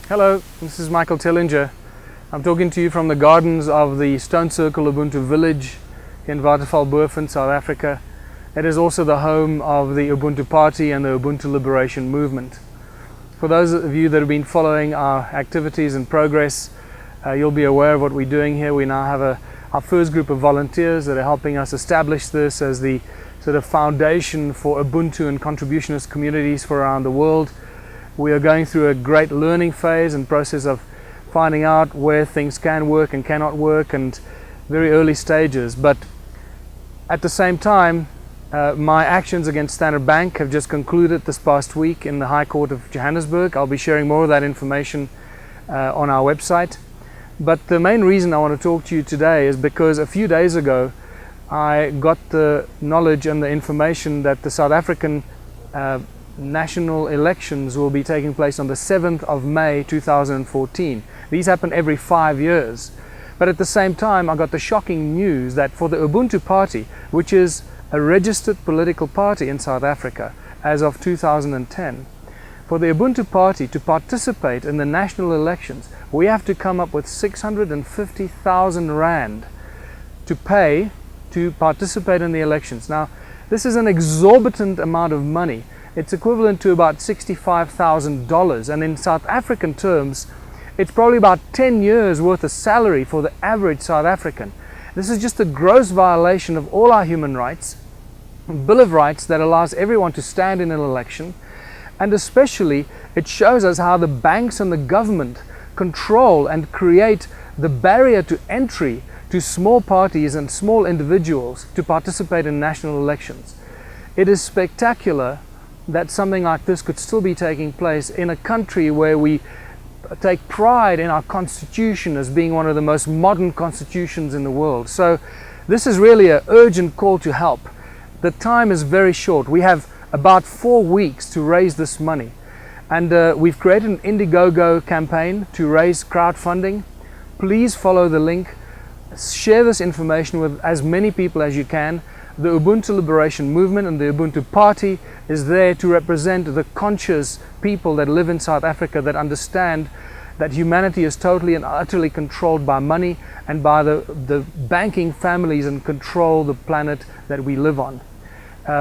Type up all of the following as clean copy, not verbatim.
Hello, this is Michael Tellinger. I'm talking to you from the gardens of the Stone Circle Ubuntu village in Watervalboven, South Africa. It is also the home of the Ubuntu Party and the Ubuntu Liberation Movement. For those of you that have been following our activities and progress, you'll be aware of what we're doing here. We now have our first group of volunteers that are helping us establish this as the sort of foundation for Ubuntu and contributionist communities for around the world. We are going through a great learning phase and process of finding out where things can work and cannot work, and very early stages. But at the same time, my actions against Standard Bank have just concluded this past week in the High Court of Johannesburg. I'll be sharing more of that information on our website. But the main reason I want to talk to you today is because a few days ago I got the knowledge and the information that the South African national elections will be taking place on the 7th of May 2014. These happen every 5 years. But at the same time, I got the shocking news that for the Ubuntu Party, which is a registered political party in South Africa as of 2010, for the Ubuntu Party to participate in the national elections, we have to come up with 650,000 Rand to pay to participate in the elections. Now, this is an exorbitant amount of money. It's equivalent to about $65,000, and in South African terms, it's probably about 10 years worth of salary for the average South African. This is just a gross violation of all our human rights, a Bill of Rights that allows everyone to stand in an election, and especially it shows us how the banks and the government control and create the barrier to entry to small parties and small individuals to participate in national elections. It is spectacular that something like this could still be taking place in a country where we take pride in our constitution as being one of the most modern constitutions in the world. So this is really an urgent call to help. The time is very short. We have about 4 weeks to raise this money, and we've created an Indiegogo campaign to raise crowdfunding. Please follow the link, share this information with as many people as you can. The Ubuntu Liberation Movement and the Ubuntu Party is there to represent the conscious people that live in South Africa that understand that humanity is totally and utterly controlled by money and by the banking families and control the planet that we live on.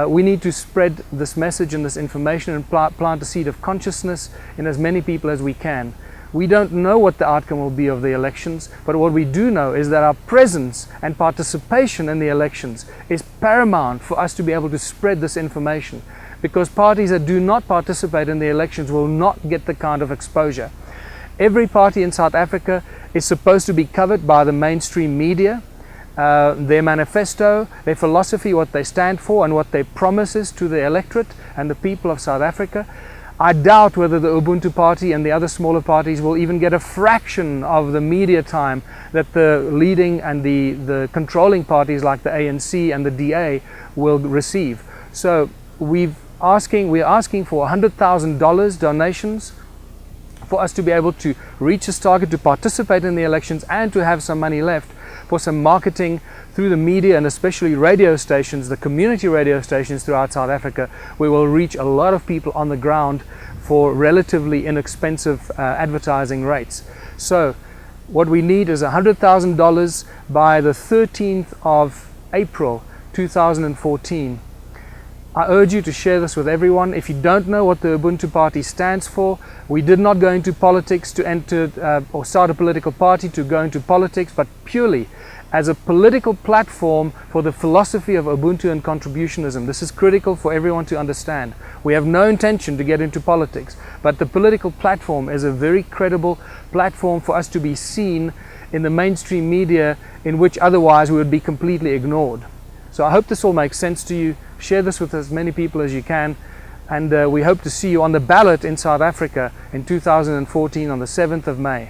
We need to spread this message and this information and plant a seed of consciousness in as many people as we can. We don't know what the outcome will be of the elections, but what we do know is that our presence and participation in the elections is paramount for us to be able to spread this information, because parties that do not participate in the elections will not get the kind of exposure. Every party in South Africa is supposed to be covered by the mainstream media, their manifesto, their philosophy, what they stand for and what their promises to the electorate and the people of South Africa. I doubt whether the Ubuntu Party and the other smaller parties will even get a fraction of the media time that the leading and the controlling parties like the ANC and the DA will receive. So we're asking for $100,000 donations for us to be able to reach this target, to participate in the elections, and to have some money left for some marketing through the media, and especially radio stations, the community radio stations throughout South Africa. We will reach a lot of people on the ground for relatively inexpensive advertising rates. So what we need is $100,000 by the 13th of April 2014. I urge you to share this with everyone. If you don't know what the Ubuntu Party stands for, we did not go into politics to enter or start a political party to go into politics, but purely as a political platform for the philosophy of Ubuntu and contributionism. This is critical for everyone to understand. We have no intention to get into politics, but the political platform is a very credible platform for us to be seen in the mainstream media, in which otherwise we would be completely ignored. So I hope this all makes sense to you. Share this with as many people as you can, and we hope to see you on the ballot in South Africa in 2014 on the 7th of May.